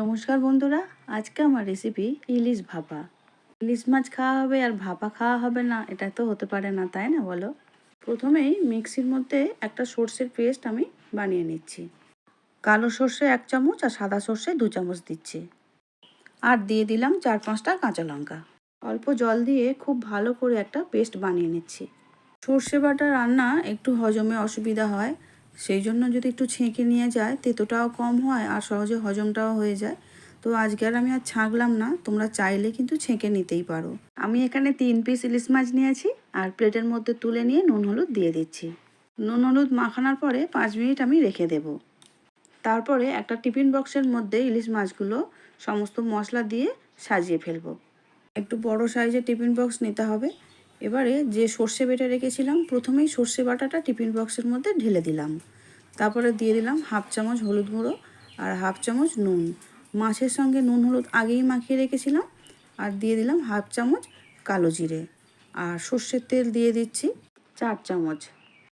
নমস্কার বন্ধুরা, আজকে আমার রেসিপি ইলিশ ভাপা। ইলিশ মাছ খাওয়া হবে আর ভাপা খাওয়া হবে না, এটা তো হতে পারে না, তাই না বলো? প্রথমেই মিক্সির মধ্যে একটা সর্ষের পেস্ট আমি বানিয়ে নিচ্ছি। কালো সর্ষে 1 চামচ আর সাদা সর্ষে 2 চামচ দিচ্ছি। আর দিয়ে দিলাম 4-5টা কাঁচা লঙ্কা। অল্প জল দিয়ে খুব ভালো করে একটা পেস্ট বানিয়ে নিচ্ছি। সর্ষে বাটা রান্না একটু হজমে অসুবিধা হয়, সেই জন্য যদি একটু ছেঁকে নিয়ে যায় তেতোটাও কম হয় আর সহজে হজমটাও হয়ে যায়। তো আজকে আর আমি আর ছাঁকলাম না, তোমরা চাইলে কিন্তু ছেঁকে নিতেই পারো। আমি এখানে 3 পিস ইলিশ মাছ নিয়েছি আর প্লেটের মধ্যে তুলে নিয়ে নুন হলুদ দিয়ে দিচ্ছি। নুন হলুদ মাখানোর পরে 5 মিনিট আমি রেখে দেব। তারপরে একটা টিফিন বক্সের মধ্যে ইলিশ মাছগুলো সমস্ত মশলা দিয়ে সাজিয়ে ফেলবো। একটু বড় সাইজের টিফিন বক্স নিতে হবে। এবারে যে সর্ষে বেটে রেখেছিলাম, প্রথমেই সর্ষে বাটাটা টিফিন বক্সের মধ্যে ঢেলে দিলাম। তারপরে দিয়ে দিলাম 1/2 চামচ হলুদ গুঁড়ো আর 1/2 চামচ নুন। মাছের সঙ্গে নুন হলুদ আগেই মাখিয়ে রেখেছিলাম। আর দিয়ে দিলাম 1/2 চামচ কালো জিরে। আর সর্ষের তেল দিয়ে দিচ্ছি 4 চামচ।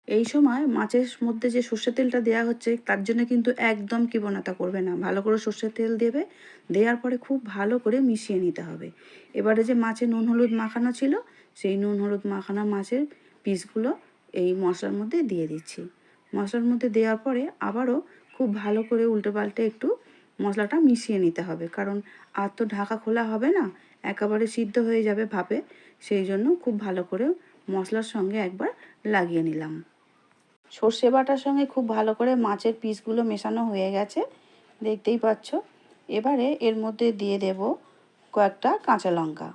এই সময় মাছের মধ্যে যে সর্ষের তেলটা দেওয়া হচ্ছে তার জন্য কিন্তু একদম কৃপণতা করবে না, ভালো করে সর্ষের তেল দেবে। দেওয়ার পরে খুব ভালো করে মিশিয়ে নিতে হবে। এবারে যে মাছে নুন হলুদ মাখানো ছিল, সেই নুন হলুদ মাখানো মাছের পিসগুলো এই মশলার মধ্যে দিয়ে দিচ্ছি। মশলার মধ্যে দেওয়ার পরে আবারও খুব ভালো করে উল্টে পাল্টে একটু মশলাটা মিশিয়ে নিতে হবে, কারণ আর তো ঢাকা খোলা হবে না, একেবারে সিদ্ধ হয়ে যাবে ভাপে। সেই জন্য খুব ভালো করে মশলার সঙ্গে একবার লাগিয়ে নিলাম। সর্ষে বাটার সঙ্গে খুব ভালো করে মাছের পিসগুলো মেশানো হয়ে গেছে, দেখতেই পাচ্ছ। এবারে এর মধ্যে দিয়ে দেব কয়েকটা কাঁচা লঙ্কা।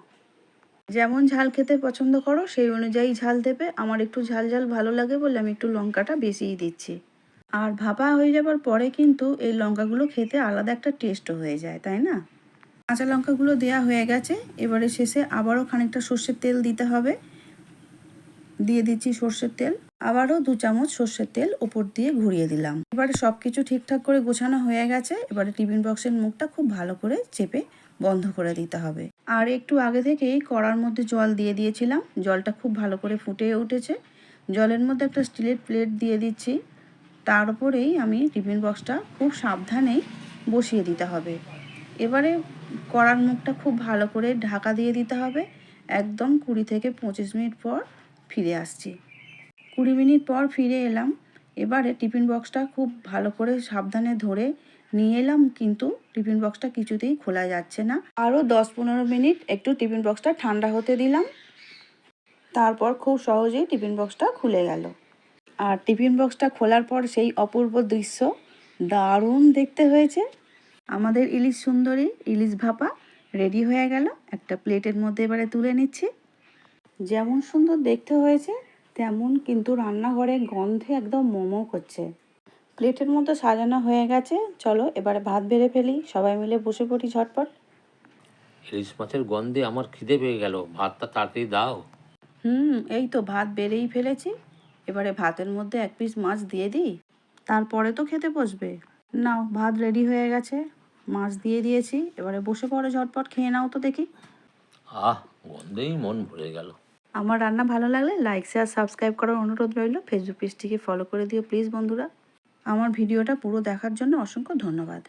যেমন ঝাল খেতে পছন্দ করো সেই অনুযায়ী ঝাল দেবে। আমার একটু ঝাল ঝাল ভালো লাগে বলে আমি একটু লঙ্কাটা বেশিই দিচ্ছি। আর ভাপা হয়ে যাবার পরে কিন্তু এই লঙ্কাগুলো খেতে আলাদা একটা টেস্টও হয়ে যায়, তাই না? কাঁচা লঙ্কাগুলো দেওয়া হয়ে গেছে। এবারে শেষে আবারও খানিকটা সর্ষের তেল দিতে হবে। দিয়ে দিচ্ছি সর্ষের তেল। আবারও 2 চামচ সর্ষের তেল ওপর দিয়ে ঘুরিয়ে দিলাম। এবারে সব কিছু ঠিকঠাক করে গোছানো হয়ে গেছে। এবারে টিফিন বক্সের মুখটা খুব ভালো করে চেপে বন্ধ করে দিতে হবে। আর একটু আগে থেকেই কড়ার মধ্যে জল দিয়ে দিয়েছিলাম, জলটা খুব ভালো করে ফুটে উঠেছে। জলের মধ্যে একটা স্টিলের প্লেট দিয়ে দিচ্ছি। তার উপরেই আমি টিফিন বক্সটা খুব সাবধানেই বসিয়ে দিতে হবে। এবারে কড়ার মুখটা খুব ভালো করে ঢাকা দিয়ে দিতে হবে। একদম 20 থেকে 25 মিনিট পর ফিরে আসছি। 20 মিনিট পর ফিরে এলাম। এবারে টিফিন বক্সটা খুব ভালো করে সাবধানে ধরে নিয়ে এলাম, কিন্তু টিফিন বক্সটা কিছুতেই খোলা যাচ্ছে না। আরও 10-15 মিনিট একটু টিফিন বক্সটা ঠান্ডা হতে দিলাম। তারপর খুব সহজেই টিফিন বক্সটা খুলে গেল। আর টিফিন বক্সটা খোলার পর সেই অপূর্ব দৃশ্য, দারুণ দেখতে হয়েছে। আমাদের ইলিশ সুন্দরী ইলিশ ভাপা রেডি হয়ে গেল। একটা প্লেটের মধ্যে এবারে তুলে নিচ্ছি। যেমন সুন্দর দেখতে হয়েছে তেমন কিন্তু রান্নাঘরে গন্ধে একদম মোমো করছে। প্লেটের মধ্যে সাজানো হয়ে গেছে। চলো এবারে ভাত বেড়ে ফেলি, সবাই মিলে বসে পড়ি ঝটপট। ইলিশ মাছের গন্ধে আমার খিদে পেয়ে গেল, ভাতটা তাড়াতাড়ি দাও। এই তো ভাত বেড়েই ফেলেছি। এবারে ভাতের মধ্যে 1 পিস মাছ দিয়ে দিই, তারপরে তো খেতে বসবে। নাও, ভাত রেডি হয়ে গেছে, মাছ দিয়ে দিয়েছি। এবারে বসে পড়ো, ঝটপট খেয়ে নাও তো দেখি। গন্ধেই মন ভরে গেল। আমার রান্না ভালো লাগলে লাইক শেয়ার সাবস্ক্রাইব করার অনুরোধ রইল। ফেসবুক পেজটিকে ফলো করে দিও প্লিজ বন্ধুরা। আমার ভিডিওটা পুরো দেখার জন্য অসংখ্য ধন্যবাদ।